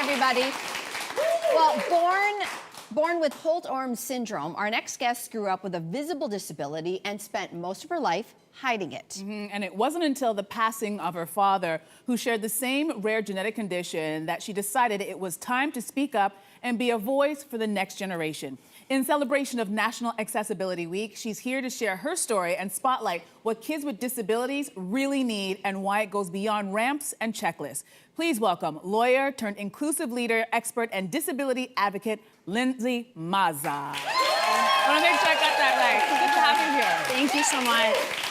everybody. Well, born with Holt-Oram Syndrome, our next guest grew up with a visible disability and spent most of her life hiding it. And it wasn't until the passing of her father, who shared the same rare genetic condition, that she decided it was time to speak up and be a voice for the next generation. In celebration of National Accessibility Week, she's here to share her story and spotlight what kids with disabilities really need and why it goes beyond ramps and checklists. Please welcome lawyer turned inclusive leader, expert, and disability advocate, Lindsey Mazza. I want to make sure I got that right. Good to have you here. Thank you so much.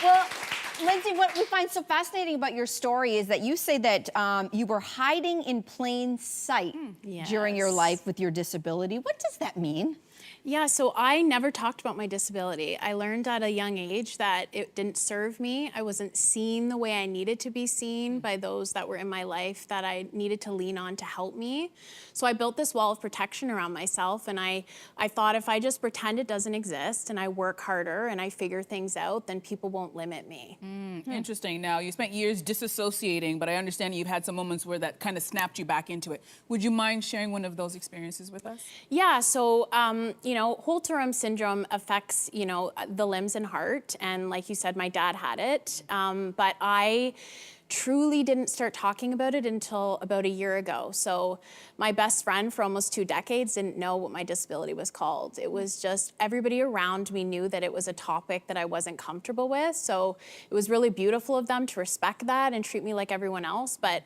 Well, Lindsey, what we find so fascinating about your story is that you say that you were hiding in plain sight during your life with your disability. What does that mean? Yeah, so I never talked about my disability. I learned at a young age that it didn't serve me. I wasn't seen the way I needed to be seen by those that were in my life that I needed to lean on to help me. So I built this wall of protection around myself, and I thought if I just pretend it doesn't exist and I work harder and I figure things out, then people won't limit me. Interesting. Now, you spent years disassociating, but I understand you've had some moments where that kind of snapped you back into it. Would you mind sharing one of those experiences with us? Yeah, so, you know, Holt-Oram Syndrome affects, you know, the limbs and heart. And like you said, my dad had it. But I truly didn't start talking about it until about a year ago. So my best friend for almost 2 decades didn't know what my disability was called. It was just everybody around me knew that it was a topic that I wasn't comfortable with. So it was really beautiful of them to respect that and treat me like everyone else. But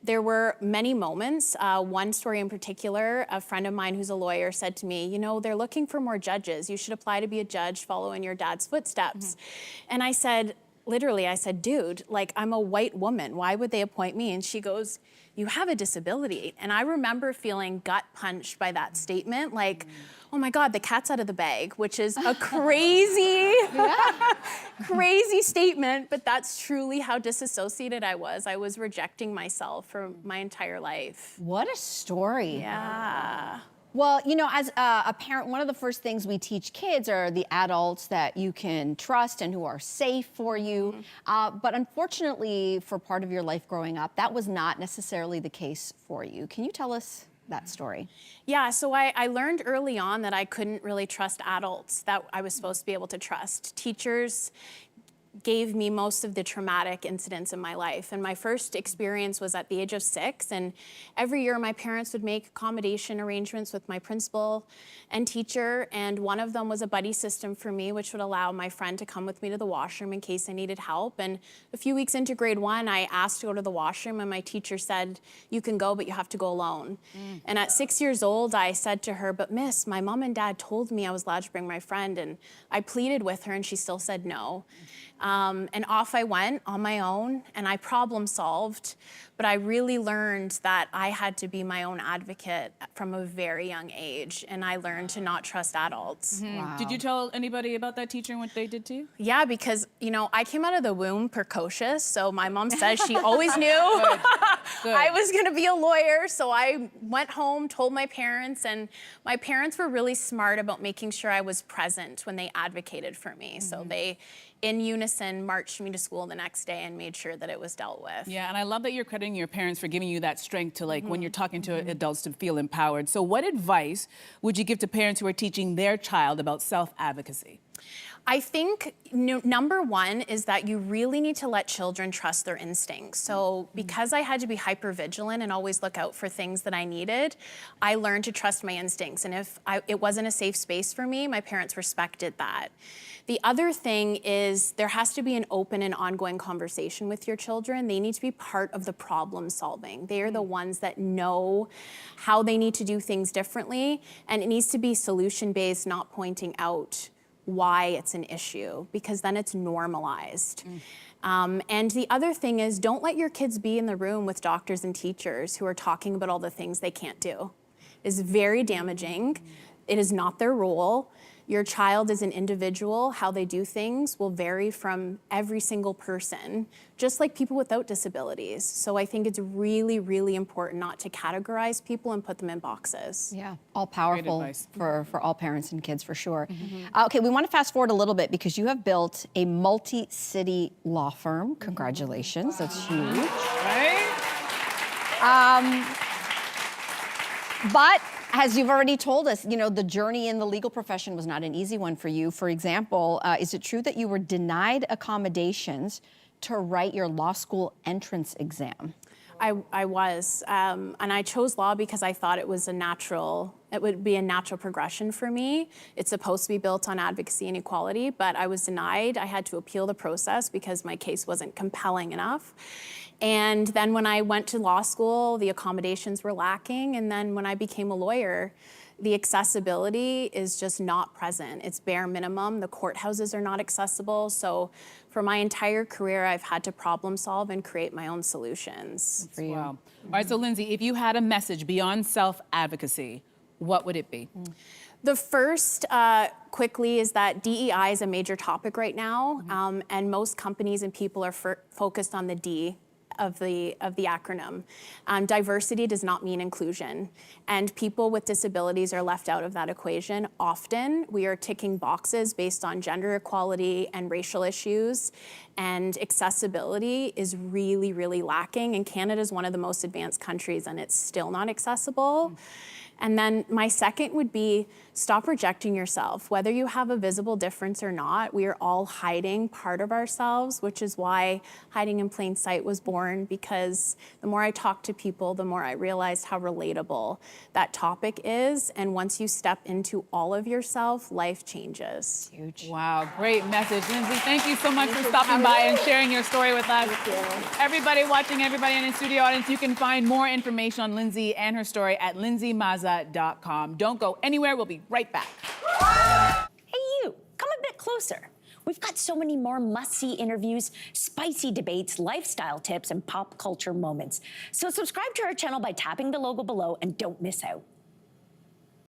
there were many moments. One story in particular, a friend of mine who's a lawyer said to me, you know, they're looking for more judges. You should apply to be a judge, follow in your dad's footsteps. And I said, literally, I said, dude, like, I'm a white woman. Why would they appoint me? And she goes, you have a disability. And I remember feeling gut punched by that statement. Like, oh my God, the cat's out of the bag, which is a crazy, crazy statement. But that's truly how disassociated I was. I was rejecting myself for my entire life. What a story. Yeah. Well, you know, as a parent, one of the first things we teach kids are the adults that you can trust and who are safe for you. But unfortunately, for part of your life growing up, that was not necessarily the case for you. Can you tell us that story? Yeah, so I learned early on that I couldn't really trust adults that I was supposed to be able to trust. Teachers gave me most of the traumatic incidents in my life. And my first experience was at the age of 6. And every year my parents would make accommodation arrangements with my principal and teacher. And one of them was a buddy system for me, which would allow my friend to come with me to the washroom in case I needed help. And a few weeks into grade 1, I asked to go to the washroom and my teacher said, you can go, but you have to go alone. And at 6 years old, I said to her, but miss, my mom and dad told me I was allowed to bring my friend. And I pleaded with her and she still said no. And off I went on my own, and I problem solved, but I really learned that I had to be my own advocate from a very young age, and I learned to not trust adults. Wow. Did you tell anybody about that teacher and what they did to you? Yeah, because, you know, I came out of the womb precocious, so my mom says she always knew Good. I was gonna be a lawyer, so I went home, told my parents, and my parents were really smart about making sure I was present when they advocated for me. So they, in unison, marched me to school the next day and made sure that it was dealt with. Yeah, and I love that you're crediting your parents for giving you that strength to, like, when you're talking to adults, to feel empowered. So what advice would you give to parents who are teaching their child about self-advocacy? I think number one is that you really need to let children trust their instincts. So because I had to be hyper vigilant and always look out for things that I needed, I learned to trust my instincts. And if it wasn't a safe space for me, my parents respected that. The other thing is there has to be an open and ongoing conversation with your children. They need to be part of the problem solving. They are the ones that know how they need to do things differently. And it needs to be solution-based, not pointing out why it's an issue, because then it's normalized. And the other thing is, don't let your kids be in the room with doctors and teachers who are talking about all the things they can't do. It's very damaging. It is not their role. Your child is an individual. How they do things will vary from every single person, just like people without disabilities. So I think it's really, really important not to categorize people and put them in boxes. Yeah, all powerful advice. for all parents and kids, for sure. Okay, we want to fast forward a little bit because you have built a multi-city law firm. Congratulations, that's huge. Right? But as you've already told us, you know, the journey in the legal profession was not an easy one for you. For example, is it true that you were denied accommodations to write your law school entrance exam? I was, and I chose law because I thought it would be a natural progression for me. It's supposed to be built on advocacy and equality, but I was denied. I had to appeal the process because my case wasn't compelling enough. And then when I went to law school, the accommodations were lacking. And then when I became a lawyer, the accessibility is just not present. It's bare minimum. The courthouses are not accessible. So for my entire career, I've had to problem solve and create my own solutions. For you. Wow. All right, so Lindsey, if you had a message beyond self-advocacy, what would it be? The first, quickly, is that DEI is a major topic right now, and most companies and people are focused on the D of the acronym. Diversity does not mean inclusion, and people with disabilities are left out of that equation. Often, we are ticking boxes based on gender equality and racial issues, and accessibility is really, really lacking, and Canada is one of the most advanced countries, and it's still not accessible. And then my second would be stop rejecting yourself. Whether you have a visible difference or not, we are all hiding part of ourselves, which is why Hiding in Plain Sight was born, because the more I talked to people, the more I realized how relatable that topic is. And once you step into all of yourself, life changes. Huge. Wow, great message. Lindsey, thank you so much for stopping by and sharing your story with us. Everybody watching, everybody in the studio audience, you can find more information on Lindsey and her story at lindseymazza.com. Don't go anywhere. We'll be right back. Hey, you, come a bit closer. We've got so many more must-see interviews, spicy debates, lifestyle tips, and pop culture moments. So subscribe to our channel by tapping the logo below and don't miss out.